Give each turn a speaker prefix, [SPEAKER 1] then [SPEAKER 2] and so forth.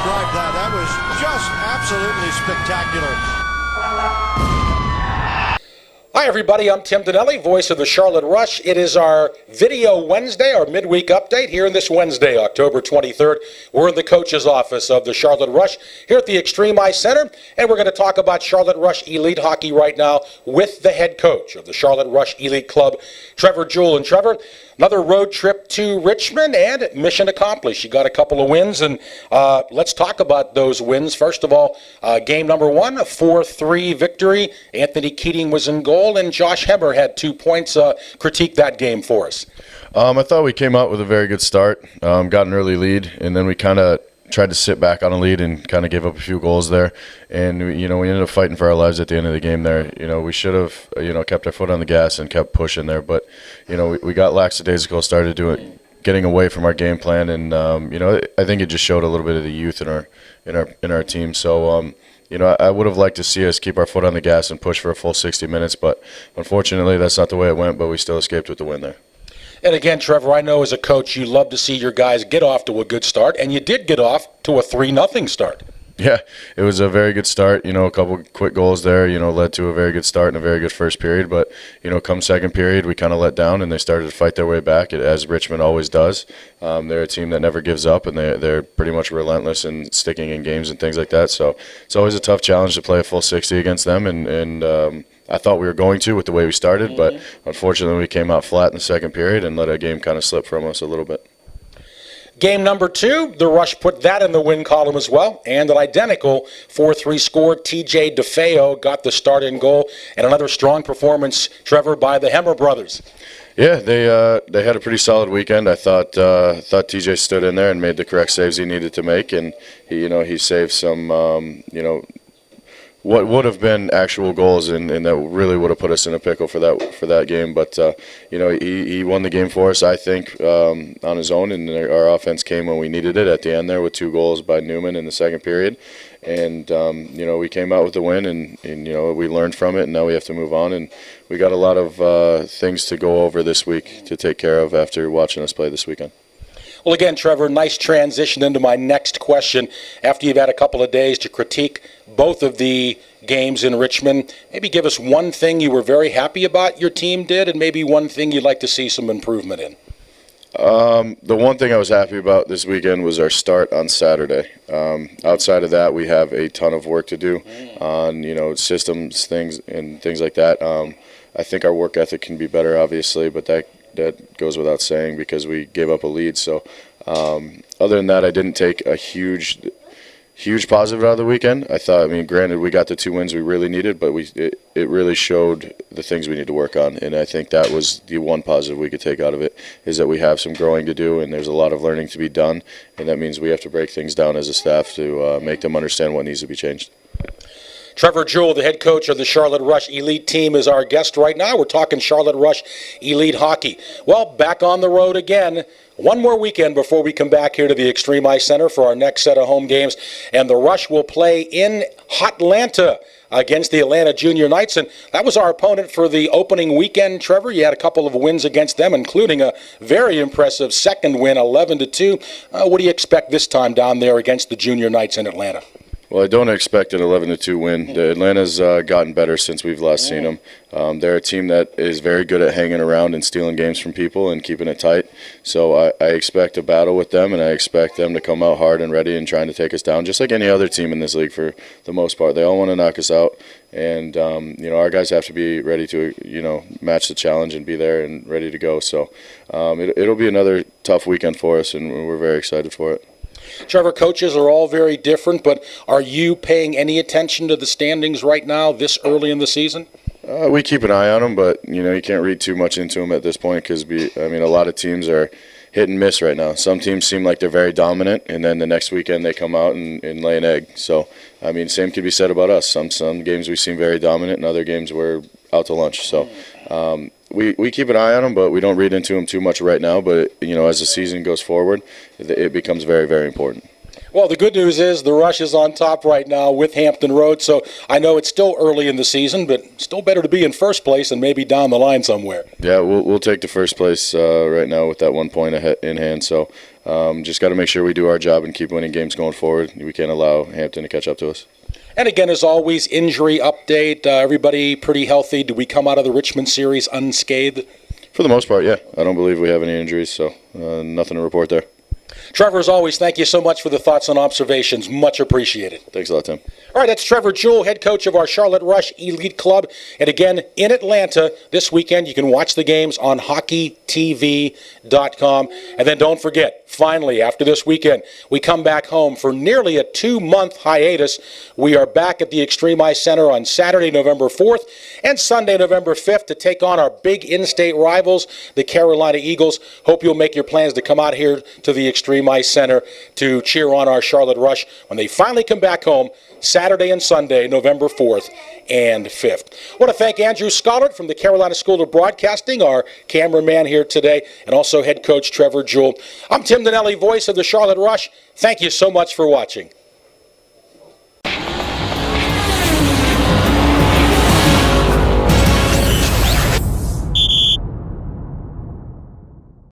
[SPEAKER 1] describe that. That was just absolutely spectacular.
[SPEAKER 2] Hi, everybody. I'm Tim Donnelly, voice of the Charlotte Rush. It is our Video Wednesday, our midweek update here this Wednesday, October 23rd. We're in the coach's office of the Charlotte Rush here at the Extreme Ice Center, and we're going to talk about Charlotte Rush Elite Hockey right now with the head coach of the Charlotte Rush Elite Club, Trevor Jewell. And Trevor, another road trip to Richmond, and mission accomplished. You got a couple of wins, and let's talk about those wins. First of all, game number one, a 4-3 victory. Anthony Keating was in goal, and Josh Hemmer had 2 points. Critique that game for us.
[SPEAKER 3] I thought we came out with a very good start, got an early lead, and then we kind of tried to sit back on a lead and kind of gave up a few goals there. And, we ended up fighting for our lives at the end of the game there. We should have, kept our foot on the gas and kept pushing there. But, we got lackadaisical, started getting away from our game plan. And, I think it just showed a little bit of the youth in our team. So, I would have liked to see us keep our foot on the gas and push for a full 60 minutes. But unfortunately, that's not the way it went. But we still escaped with the win there.
[SPEAKER 2] And again, Trevor, I know as a coach you love to see your guys get off to a good start, and you did get off to a 3-0 start.
[SPEAKER 3] Yeah, it was a very good start. A couple quick goals there, led to a very good start and a very good first period. But, come second period, we kind of let down, and they started to fight their way back, as Richmond always does. They're a team that never gives up, and they're pretty much relentless in sticking in games and things like that. So it's always a tough challenge to play a full 60 against them, and I thought we were going to with the way we started, but unfortunately we came out flat in the second period and let our game kind of slip from us a little bit.
[SPEAKER 2] Game number two, the Rush put that in the win column as well, and an identical 4-3 score. TJ DeFeo got the start in goal, and another strong performance, Trevor, by the Hemmer brothers.
[SPEAKER 3] Yeah, they had a pretty solid weekend. I thought TJ stood in there and made the correct saves he needed to make, and he saved some what would have been actual goals, and that really would have put us in a pickle for that game. But he won the game for us, I think, on his own, and our offense came when we needed it at the end there with 2 goals by Newman in the second period. And we came out with the win, and we learned from it, and now we have to move on. And we got a lot of things to go over this week to take care of after watching us play this weekend.
[SPEAKER 2] Well, again, Trevor, nice transition into my next question. After you've had a couple of days to critique both of the games in Richmond, maybe give us one thing you were very happy about your team did, and maybe one thing you'd like to see some improvement in.
[SPEAKER 3] The one thing I was happy about this weekend was our start on Saturday. Outside of that, we have a ton of work to do on systems, things like that. I think our work ethic can be better, obviously, but that goes without saying because we gave up a lead. So other than that, I didn't take a huge positive out of the weekend. Granted, we got the 2 wins we really needed, but it really showed the things we need to work on. And I think that was the one positive we could take out of it, is that we have some growing to do, and there's a lot of learning to be done. And that means we have to break things down as a staff to make them understand what needs to be changed.
[SPEAKER 2] Trevor Jewell, the head coach of the Charlotte Rush Elite team, is our guest right now. We're talking Charlotte Rush Elite Hockey. Well, back on the road again. One more weekend before we come back here to the Extreme Ice Center for our next set of home games. And the Rush will play in Hotlanta against the Atlanta Junior Knights. And that was our opponent for the opening weekend, Trevor. You had a couple of wins against them, including a very impressive second win, 11-2. What do you expect this time down there against the Junior Knights in Atlanta?
[SPEAKER 3] Well, I don't expect an 11-2 win. Atlanta's gotten better since we've last seen them. They're a team that is very good at hanging around and stealing games from people and keeping it tight. So I expect a battle with them, and I expect them to come out hard and ready and trying to take us down, just like any other team in this league for the most part. They all want to knock us out, and our guys have to be ready to match the challenge and be there and ready to go. So it'll be another tough weekend for us, and we're very excited for it.
[SPEAKER 2] Trevor, coaches are all very different, but are you paying any attention to the standings right now this early in the season?
[SPEAKER 3] We keep an eye on them, but you can't read too much into them at this point because a lot of teams are hit and miss right now. Some teams seem like they're very dominant, and then the next weekend they come out and lay an egg. So, same could be said about us. Some games we seem very dominant, and other games we're out to lunch. So, we keep an eye on them, but we don't read into them too much right now. But as the season goes forward, it becomes very, very important.
[SPEAKER 2] Well, the good news is the Rush is on top right now with Hampton Road, so I know it's still early in the season, but still better to be in first place and maybe down the line somewhere.
[SPEAKER 3] Yeah, we'll take the first place right now with that 1 point in hand. So just got to make sure we do our job and keep winning games going forward. We can't allow Hampton to catch up to us.
[SPEAKER 2] And again, as always, injury update. Everybody pretty healthy. Did we come out of the Richmond series unscathed?
[SPEAKER 3] For the most part, yeah. I don't believe we have any injuries, so nothing to report there.
[SPEAKER 2] Trevor, as always, thank you so much for the thoughts and observations. Much appreciated.
[SPEAKER 3] Thanks a lot, Tim.
[SPEAKER 2] All right, that's Trevor Jewell, head coach of our Charlotte Rush Elite Club. And again, in Atlanta this weekend, you can watch the games on hockeytv.com. And then don't forget, finally, after this weekend, we come back home for nearly a 2-month hiatus. We are back at the Extreme Ice Center on Saturday, November 4th and Sunday, November 5th to take on our big in-state rivals, the Carolina Eagles. Hope you'll make your plans to come out here to the Extreme Ice Center to cheer on our Charlotte Rush when they finally come back home Saturday and Sunday, November 4th and 5th. I want to thank Andrew Scollard from the Carolina School of Broadcasting, our cameraman here today, and also head coach Trevor Jewell. I'm Tim Donnelly, voice of the Charlotte Rush. Thank you so much for watching.